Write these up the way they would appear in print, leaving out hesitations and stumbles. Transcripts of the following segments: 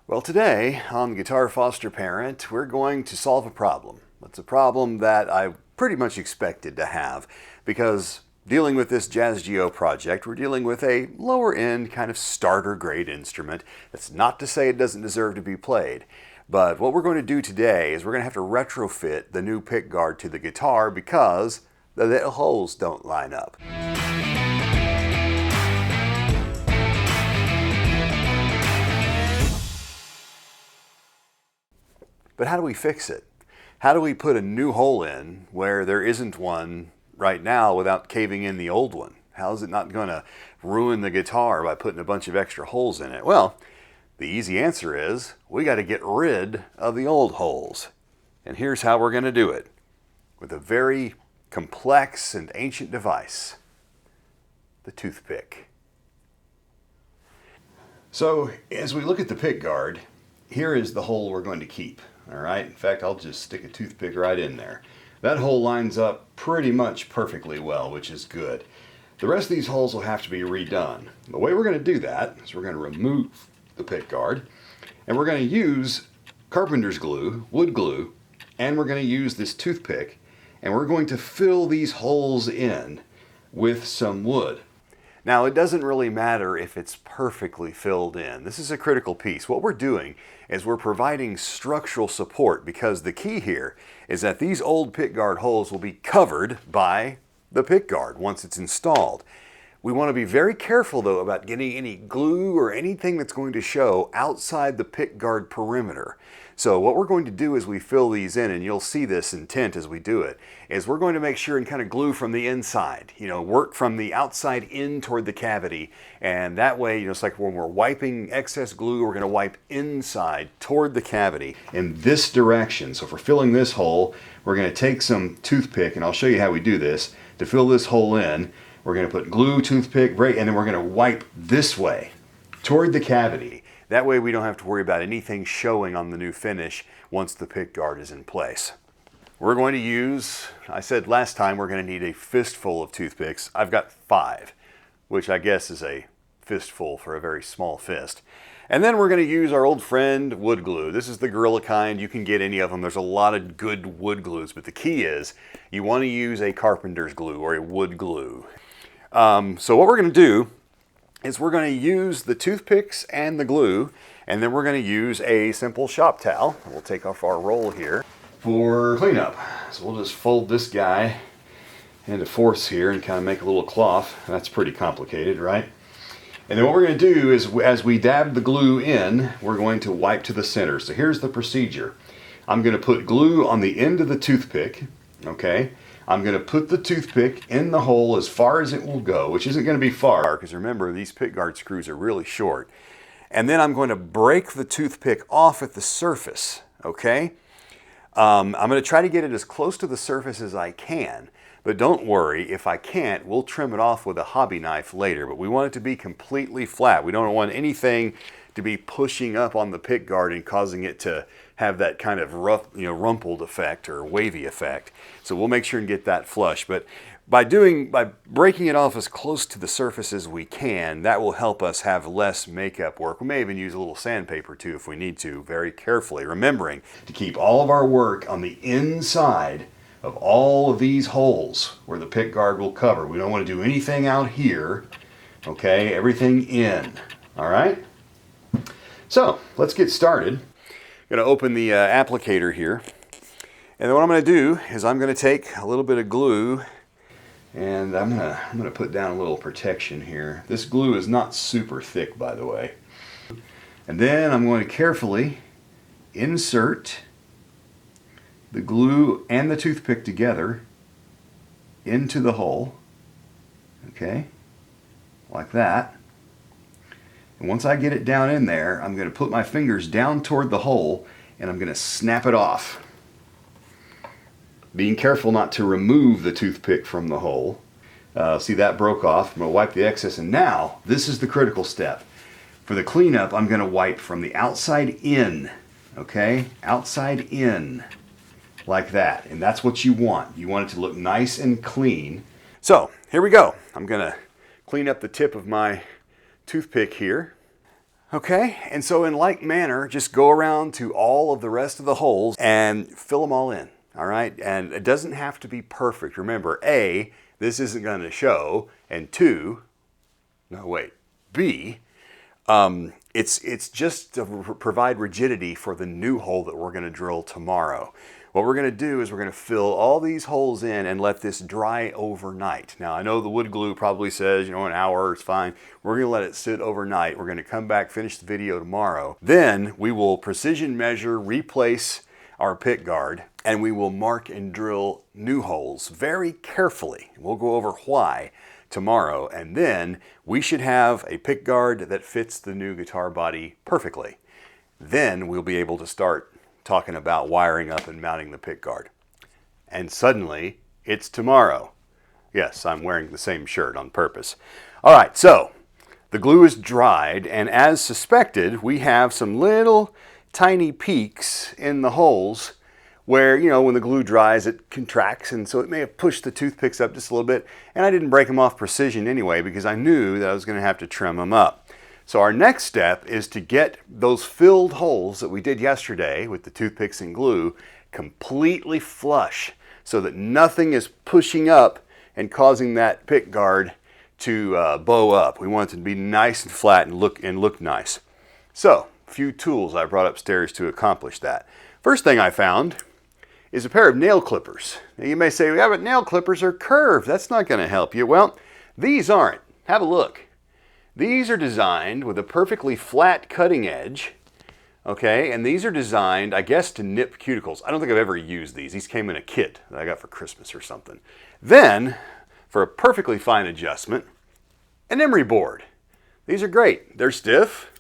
Well, today on Guitar Foster Parent, we're going to solve a problem. It's a problem that I pretty much expected to have because dealing with this Ibanez Gio project, we're dealing with a lower end kind of starter grade instrument. That's not to say it doesn't deserve to be played. But what we're going to do today is we're going to have to retrofit the new pickguard to the guitar because the little holes don't line up. But how do we fix it? How do we put a new hole in where there isn't one right now without caving in the old one? How is it not going to ruin the guitar by putting a bunch of extra holes in it? Well, the easy answer is we got to get rid of the old holes. And here's how we're going to do it with a very complex and ancient device, the toothpick. So as we look at the pickguard, here is the hole we're going to keep. All right, in fact, I'll just stick a toothpick right in there. That hole lines up pretty much perfectly well, which is good. The rest of these holes will have to be redone. The way we're going to do that is we're going to remove the pickguard, and we're going to use carpenter's glue, wood glue, and we're going to use this toothpick, and we're going to fill these holes in with some wood. Now, it doesn't really matter if it's perfectly filled in. This is a critical piece. What we're doing is we're providing structural support because the key here is that these old pickguard holes will be covered by the pickguard once it's installed. We want to be very careful though about getting any glue or anything that's going to show outside the pickguard perimeter. So what we're going to do as we fill these in, and you'll see this intent as we do it, is we're going to make sure and kind of glue from the inside, work from the outside in toward the cavity. And that way, it's like when we're wiping excess glue, we're going to wipe inside toward the cavity in this direction. So for filling this hole, we're going to take some toothpick, and I'll show you how we do this. To fill this hole in, we're going to put glue, toothpick, and then we're going to wipe this way toward the cavity. That way we don't have to worry about anything showing on the new finish once the pickguard is in place. We're going to use, I said last time, we're going to need a fistful of toothpicks. I've got 5, which I guess is a fistful for a very small fist. And then we're going to use our old friend wood glue. This is the Gorilla kind. You can get any of them. There's a lot of good wood glues, but the key is you want to use a carpenter's glue or a wood glue. So what we're going to do is we're going to use the toothpicks and the glue, and then we're going to use a simple shop towel. We'll take off our roll here for cleanup. So we'll just fold this guy into fourths here and kind of make a little cloth. That's pretty complicated, right? And then what we're going to do is as we dab the glue in, we're going to wipe to the center. So here's the procedure. I'm going to put glue on the end of the toothpick, okay? I'm going to put the toothpick in the hole as far as it will go, which isn't going to be far, because remember, these pickguard screws are really short. And then I'm going to break the toothpick off at the surface, okay? I'm going to try to get it as close to the surface as I can, but don't worry, if I can't, we'll trim it off with a hobby knife later, but we want it to be completely flat. We don't want anything to be pushing up on the pickguard and causing it to have that kind of rough, rumpled effect or wavy effect. So we'll make sure and get that flush. But by breaking it off as close to the surface as we can, that will help us have less makeup work. We may even use a little sandpaper too if we need to, very carefully, remembering to keep all of our work on the inside of all of these holes where the pickguard will cover. We don't want to do anything out here, okay? Everything in, all right? So let's get started. I'm going to open the applicator here, and then what I'm going to do is I'm going to take a little bit of glue, and I'm going to put down a little protection here. This glue is not super thick, by the way. And then I'm going to carefully insert the glue and the toothpick together into the hole, okay, like that. And once I get it down in there, I'm going to put my fingers down toward the hole and I'm going to snap it off. Being careful not to remove the toothpick from the hole. See, that broke off. I'm going to wipe the excess, and now this is the critical step. For the cleanup, I'm going to wipe from the outside in, okay? Outside in, like that. And that's what you want. You want it to look nice and clean. So, here we go. I'm going to clean up the tip of my toothpick here. Okay, and so in like manner, just go around to all of the rest of the holes and fill them all in, all right? And it doesn't have to be perfect. Remember, A, this isn't going to show, and two, no wait, B, it's just to provide rigidity for the new hole that we're going to drill tomorrow. What we're going to do is we're going to fill all these holes in and let this dry overnight. Now, I know the wood glue probably says, an hour is fine. We're going to let it sit overnight. We're going to come back, finish the video tomorrow. Then we will precision measure, replace our pick guard, and we will mark and drill new holes very carefully. We'll go over why tomorrow, and then we should have a pick guard that fits the new guitar body perfectly. Then we'll be able to start talking about wiring up and mounting the pick guard. And suddenly, it's tomorrow. Yes, I'm wearing the same shirt on purpose. All right, so the glue is dried, and as suspected, we have some little tiny peaks in the holes where, when the glue dries, it contracts, and so it may have pushed the toothpicks up just a little bit, and I didn't break them off precision anyway because I knew that I was going to have to trim them up. So our next step is to get those filled holes that we did yesterday with the toothpicks and glue completely flush so that nothing is pushing up and causing that pick guard to bow up. We want it to be nice and flat and look nice. So, a few tools I brought upstairs to accomplish that. First thing I found is a pair of nail clippers. Now you may say, yeah, but nail clippers are curved. That's not going to help you. Well, these aren't. Have a look. These are designed with a perfectly flat cutting edge, okay? And these are designed, I guess, to nip cuticles. I don't think I've ever used these. These came in a kit that I got for Christmas or something. Then, for a perfectly fine adjustment, an emery board. These are great. They're stiff.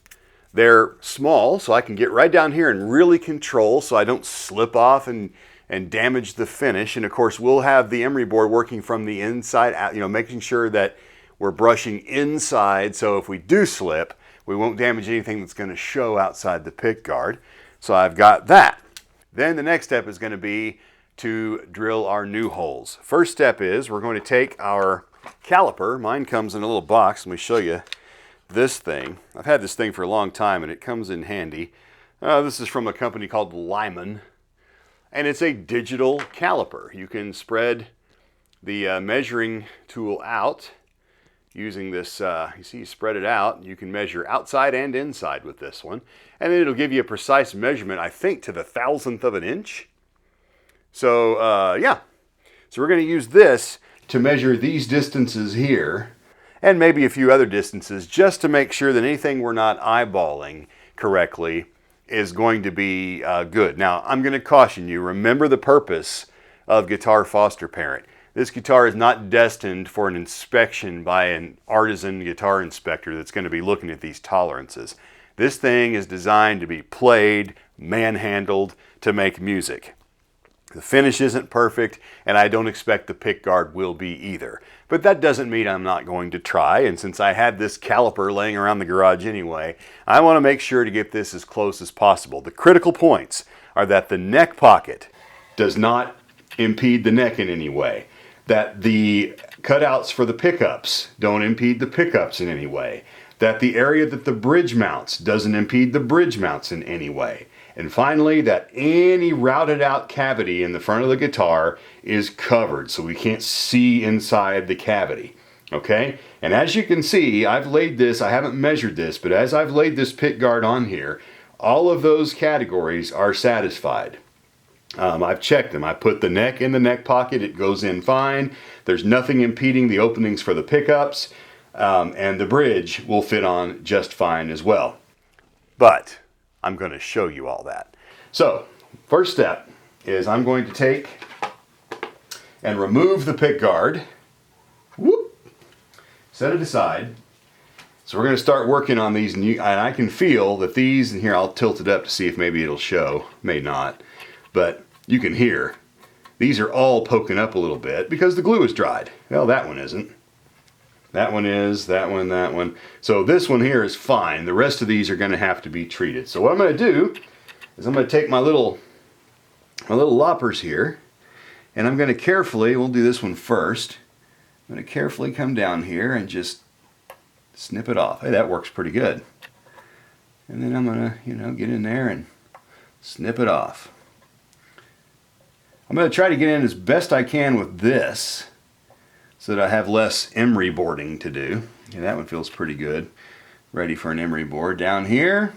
They're small, so I can get right down here and really control so I don't slip off and damage the finish. And of course, we'll have the emery board working from the inside out, making sure that we're brushing inside, so if we do slip, we won't damage anything that's going to show outside the pick guard. So I've got that. Then the next step is going to be to drill our new holes. First step is we're going to take our caliper. Mine comes in a little box. Let me show you this thing. I've had this thing for a long time, and it comes in handy. This is from a company called Lyman, and it's a digital caliper. You can spread the measuring tool out using this, you spread it out. You can measure outside and inside with this one. And then it'll give you a precise measurement, I think, to the 1,000th of an inch. So, yeah. So we're going to use this to measure these distances here, and maybe a few other distances, just to make sure that anything we're not eyeballing correctly is going to be good. Now, I'm going to caution you, remember the purpose of Guitar Foster Parent. This guitar is not destined for an inspection by an artisan guitar inspector that's going to be looking at these tolerances. This thing is designed to be played, manhandled, to make music. The finish isn't perfect, and I don't expect the pick guard will be either. But that doesn't mean I'm not going to try, and since I had this caliper laying around the garage anyway, I want to make sure to get this as close as possible. The critical points are that the neck pocket does not impede the neck in any way, that the cutouts for the pickups don't impede the pickups in any way, that the area that the bridge mounts doesn't impede the bridge mounts in any way, and finally that any routed out cavity in the front of the guitar is covered so we can't see inside the cavity. Okay? And as you can see, I've laid this, I haven't measured this, but as I've laid this pick guard on here, all of those categories are satisfied. I've checked them. I put the neck in the neck pocket. It goes in fine. There's nothing impeding the openings for the pickups, and the bridge will fit on just fine as well. But I'm going to show you all that. So, first step is I'm going to take and remove the pick guard. Whoop! Set it aside. So we're going to start working on these new, and I can feel that these, and here I'll tilt it up to see if maybe it'll show. May not. But you can hear, these are all poking up a little bit because the glue is dried. Well, that one isn't. That one is, that one, that one. So this one here is fine. The rest of these are going to have to be treated. So what I'm going to do is I'm going to take my little loppers here, and I'm going to carefully, we'll do this one first. I'm going to carefully come down here and just snip it off. Hey, that works pretty good. And then I'm gonna, get in there and snip it off. I'm gonna try to get in as best I can with this so that I have less emery boarding to do. Yeah, that one feels pretty good. Ready for an emery board. Down here.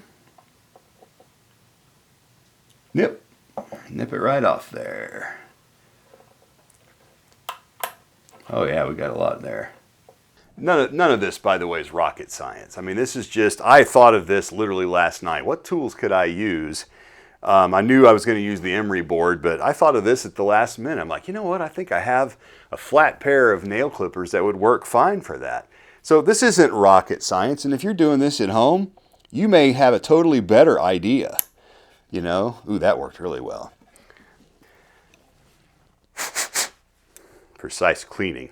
Nip it right off there. Oh yeah, we got a lot there. None of this, by the way, is rocket science. I mean, this is just, I thought of this literally last night. What tools could I use? I knew I was going to use the emery board, but I thought of this at the last minute. I'm like, you know what? I think I have a flat pair of nail clippers that would work fine for that. So this isn't rocket science, and if you're doing this at home, you may have a totally better idea. Ooh, that worked really well. Precise cleaning.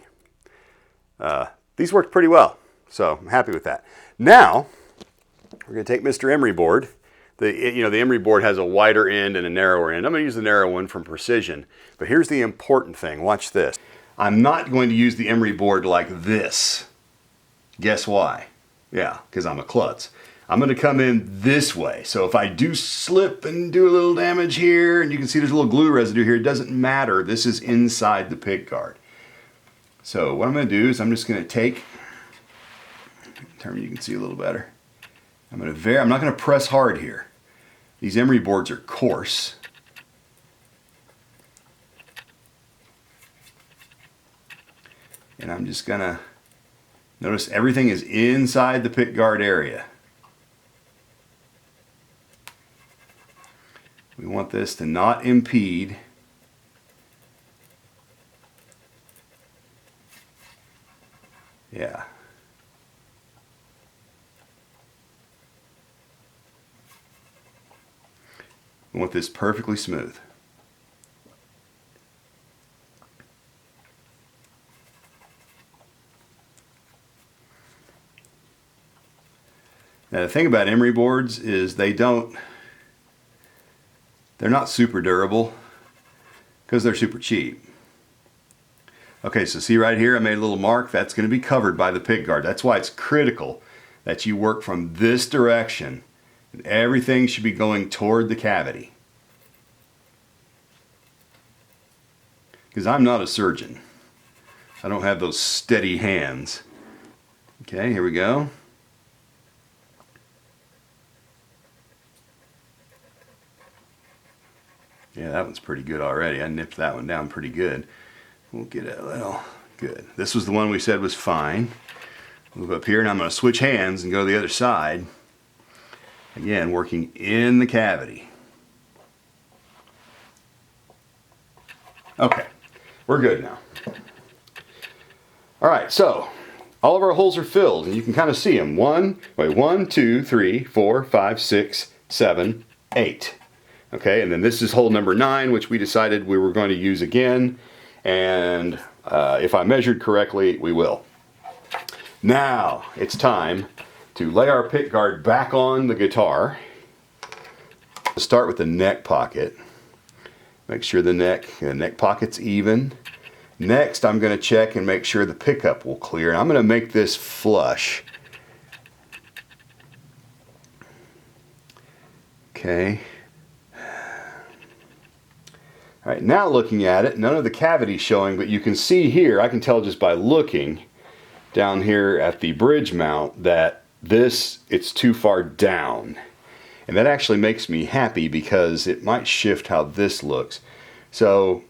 These worked pretty well, so I'm happy with that. Now, we're going to take Mr. Emery board. The emery board has a wider end and a narrower end. I'm going to use the narrow one from Precision, but here's the important thing. Watch this. I'm not going to use the emery board like this. Guess why? Yeah, because I'm a klutz. I'm going to come in this way. So if I do slip and do a little damage here, and you can see there's a little glue residue here, it doesn't matter. This is inside the pickguard. So what I'm going to do is I'm just going to take, you can see a little better. I'm not going to press hard here. These emery boards are coarse. And I'm just going to notice everything is inside the pickguard area. We want this to not impede We want this perfectly smooth. Now the thing about emery boards is they're not super durable because they're super cheap. Okay, so see right here I made a little mark. That's going to be covered by the pickguard. That's why it's critical that you work from this direction. Everything should be going toward the cavity. Because I'm not a surgeon. I don't have those steady hands. Okay, here we go. Yeah, that one's pretty good already. I nipped that one down pretty good. We'll get it a little good. This was the one we said was fine. Move up here and I'm going to switch hands and go to the other side. Again, working in the cavity. Okay, we're good now. All right, so all of our holes are filled and you can kind of see them. 1, 2, 3, 4, 5, 6, 7, 8. Okay, and then this is hole number 9, which we decided we were going to use again. And if I measured correctly, we will. Now it's time to lay our pickguard back on the guitar. Start with the neck pocket. Make sure the neck pocket's even. Next, I'm going to check and make sure the pickup will clear. And I'm going to make this flush. Okay. All right, now looking at it, none of the cavity showing, but you can see here, I can tell just by looking down here at the bridge mount that it's too far down. And that actually makes me happy because it might shift how this looks. So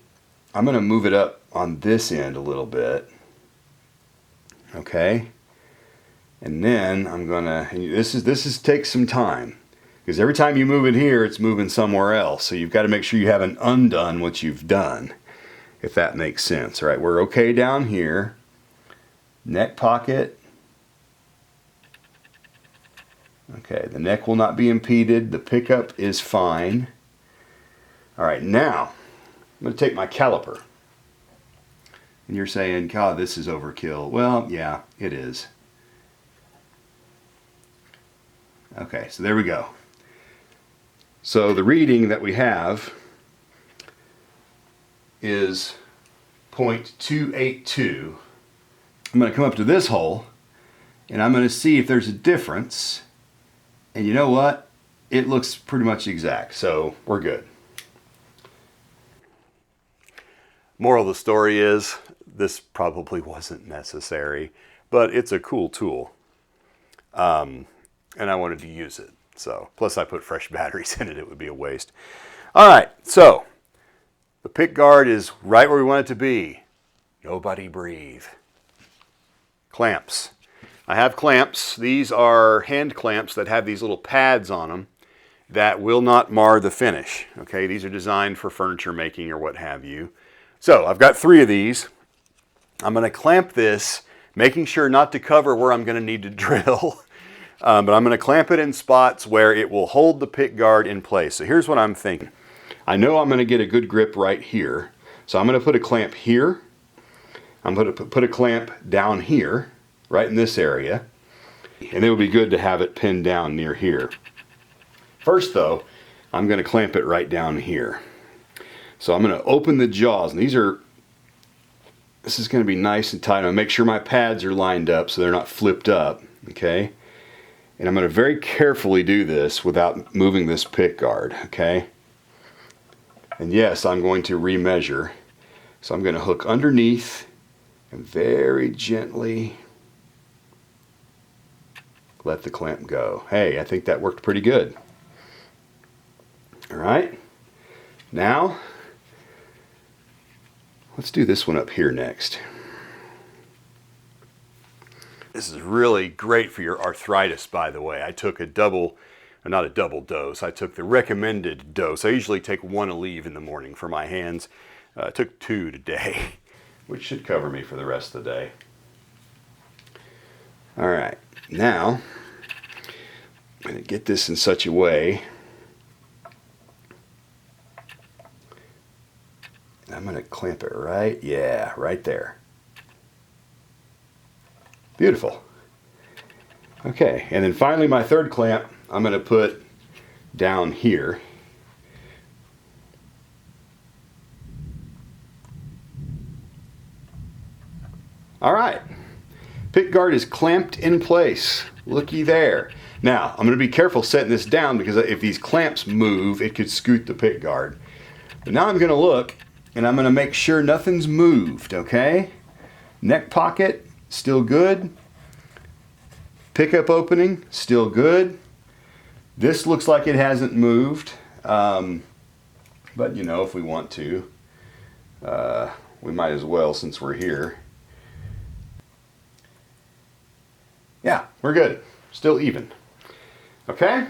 I'm going to move it up on this end a little bit. Okay. And then I'm going to, this takes some time. Because every time you move it here, it's moving somewhere else. So you've got to make sure you haven't undone what you've done, if that makes sense. All right, we're okay down here. Neck pocket. Okay, the neck will not be impeded. The pickup is fine. All right, now I'm going to take my caliper. And you're saying, God, this is overkill. Well, yeah, it is. Okay, so there we go. So the reading that we have is 0.282. I'm going to come up to this hole and I'm going to see if there's a difference And you know what? It looks pretty much exact, so we're good. Moral of the story is, this probably wasn't necessary, but it's a cool tool. And I wanted to use it. So, plus I put fresh batteries in it, it would be a waste. All right, so the pick guard is right where we want it to be. Nobody breathe. Clamps. I have clamps. These are hand clamps that have these little pads on them that will not mar the finish. Okay, these are designed for furniture making or what have you. So I've got 3 of these. I'm going to clamp this, making sure not to cover where I'm going to need to drill. But I'm going to clamp it in spots where it will hold the pick guard in place. So here's what I'm thinking. I know I'm going to get a good grip right here. So I'm going to put a clamp here. I'm going to put a clamp down here, right in this area. And it would be good to have it pinned down near here. First though, I'm going to clamp it right down here. So I'm going to open the jaws. And this is going to be nice and tight. I'm going to make sure my pads are lined up so they're not flipped up. Okay. And I'm going to very carefully do this without moving this pick guard. Okay. And yes, I'm going to remeasure. So I'm going to hook underneath and very gently let the clamp go. Hey, I think that worked pretty good. All right. Now, let's do this one up here next. This is really great for your arthritis, by the way. I took not a double dose. I took the recommended dose. I usually take 1 Aleve in the morning for my hands. I took 2 today, which should cover me for the rest of the day. All right, now I'm going to get this in such a way. I'm going to clamp it right there. Beautiful. Okay, and then finally my 3rd clamp I'm going to put down here. All right, pick guard is clamped in place. Looky there. Now, I'm going to be careful setting this down because if these clamps move, it could scoot the pick guard. But now I'm going to look and I'm going to make sure nothing's moved, okay? Neck pocket, still good. Pickup opening, still good. This looks like it hasn't moved, but you know, if we want to, we might as well since we're here. Yeah, we're good. Still even. Okay?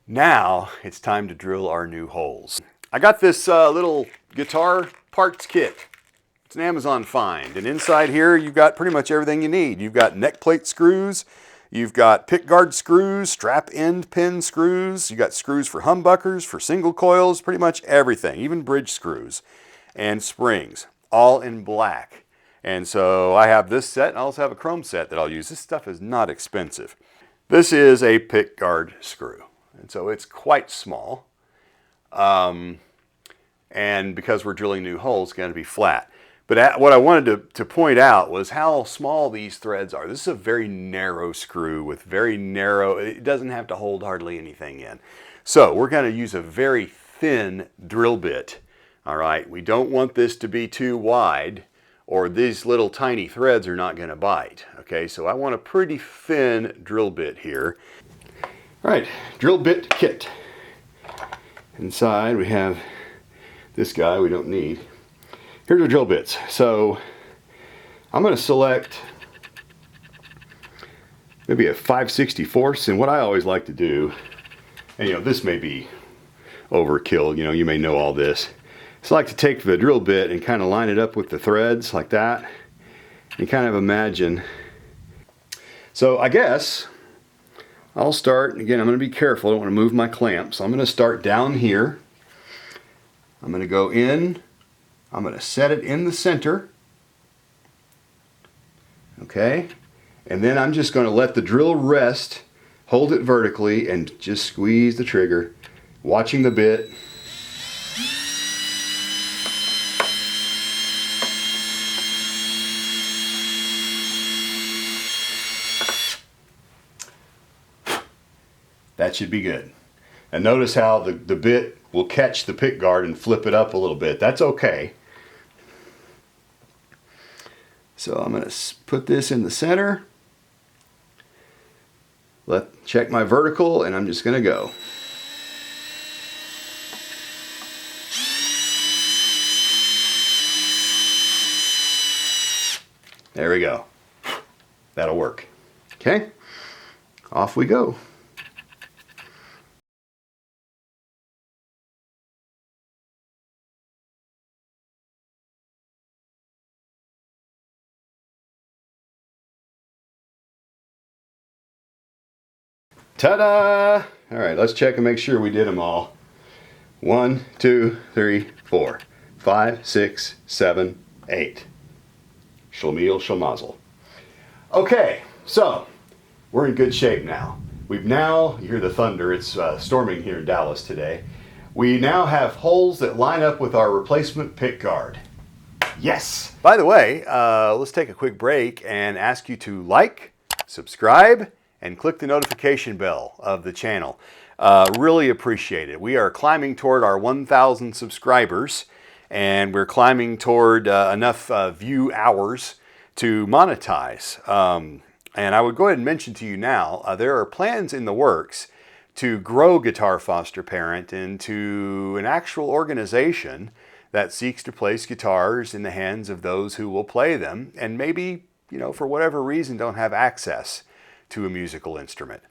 Now it's time to drill our new holes. I got this little guitar parts kit. It's an Amazon find, and inside here you've got pretty much everything you need. You've got neck plate screws, you've got pick guard screws, strap end pin screws, you've got screws for humbuckers, for single coils, pretty much everything, even bridge screws and springs, all in black. And so I have this set, and I also have a chrome set that I'll use. This stuff is not expensive. This is a pick guard screw, and so it's quite small. And because we're drilling new holes, it's going to be flat. But what I wanted to point out was how small these threads are. This is a very narrow screw with very narrow, it doesn't have to hold hardly anything in. So we're going to use a very thin drill bit. All right, we don't want this to be too wide or these little tiny threads are not going to bite. Okay, so I want a pretty thin drill bit here. All right, drill bit kit. Inside we have this guy we don't need. Here's our drill bits. So I'm going to select maybe a 5/64, and what I always like to do, and you know, this may be overkill, you know, you may know all this. So I like to take the drill bit and kind of line it up with the threads like that and kind of imagine. So I guess I'll start, again, I'm going to be careful, I don't want to move my clamp. So I'm going to start down here. I'm going to go in. I'm going to set it in the center, okay, and then I'm just going to let the drill rest, hold it vertically, and just squeeze the trigger, watching the bit. should be good. And notice how the bit will catch the pick guard and flip it up a little bit. That's okay. So I'm going to put this in the center. Check my vertical, and I'm just going to go. There we go. That'll work. Okay, off we go. Ta-da! All right, let's check and make sure we did them all. 1, 2, 3, 4, 5, 6, 7, 8. Shlemiel Shlemazel. Okay, so we're in good shape now. You hear the thunder, it's storming here in Dallas today. We now have holes that line up with our replacement pick guard. Yes! By the way, let's take a quick break and ask you to like, subscribe, and click the notification bell of the channel. Really appreciate it. We are climbing toward our 1,000 subscribers, and we're climbing toward enough view hours to monetize. And I would go ahead and mention to you now, there are plans in the works to grow Guitar Foster Parent into an actual organization that seeks to place guitars in the hands of those who will play them and maybe, for whatever reason, don't have access to a musical instrument.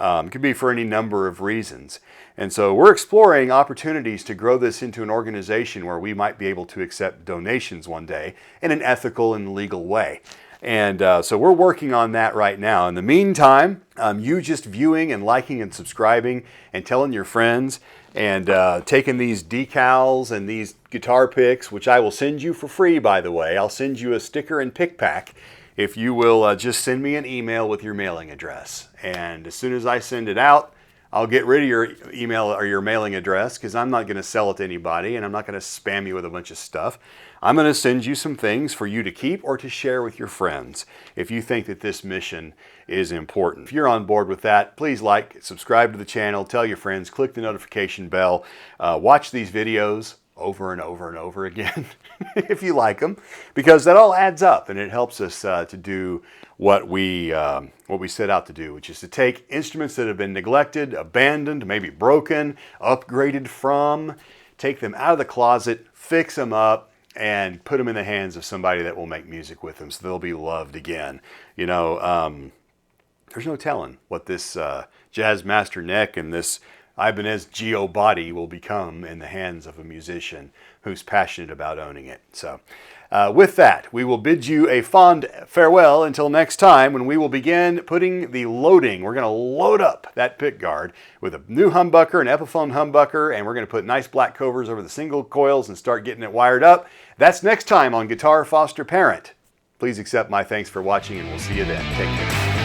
It could be for any number of reasons. And so we're exploring opportunities to grow this into an organization where we might be able to accept donations one day in an ethical and legal way. And so we're working on that right now. In the meantime, you just viewing and liking and subscribing and telling your friends and taking these decals and these guitar picks, which I will send you for free, by the way. I'll send you a sticker and pick pack if you will just send me an email with your mailing address. And as soon as I send it out, I'll get rid of your email or your mailing address because I'm not going to sell it to anybody and I'm not going to spam you with a bunch of stuff. I'm going to send you some things for you to keep or to share with your friends if you think that this mission is important. If you're on board with that, please like, subscribe to the channel, tell your friends, click the notification bell, watch these videos over and over and over again if you like them, because that all adds up and it helps us to do what we set out to do, which is to take instruments that have been neglected, abandoned, maybe broken, upgraded from, take them out of the closet, fix them up, and put them in the hands of somebody that will make music with them so they'll be loved again. There's no telling what this Jazz Master neck and this Ibanez Gio body will become in the hands of a musician who's passionate about owning it. So with that, we will bid you a fond farewell until next time when we will begin putting the loading. We're going to load up that pick guard with a new humbucker, an Epiphone humbucker, and we're going to put nice black covers over the single coils and start getting it wired up. That's next time on Guitar Foster Parent. Please accept my thanks for watching, and we'll see you then. Take care.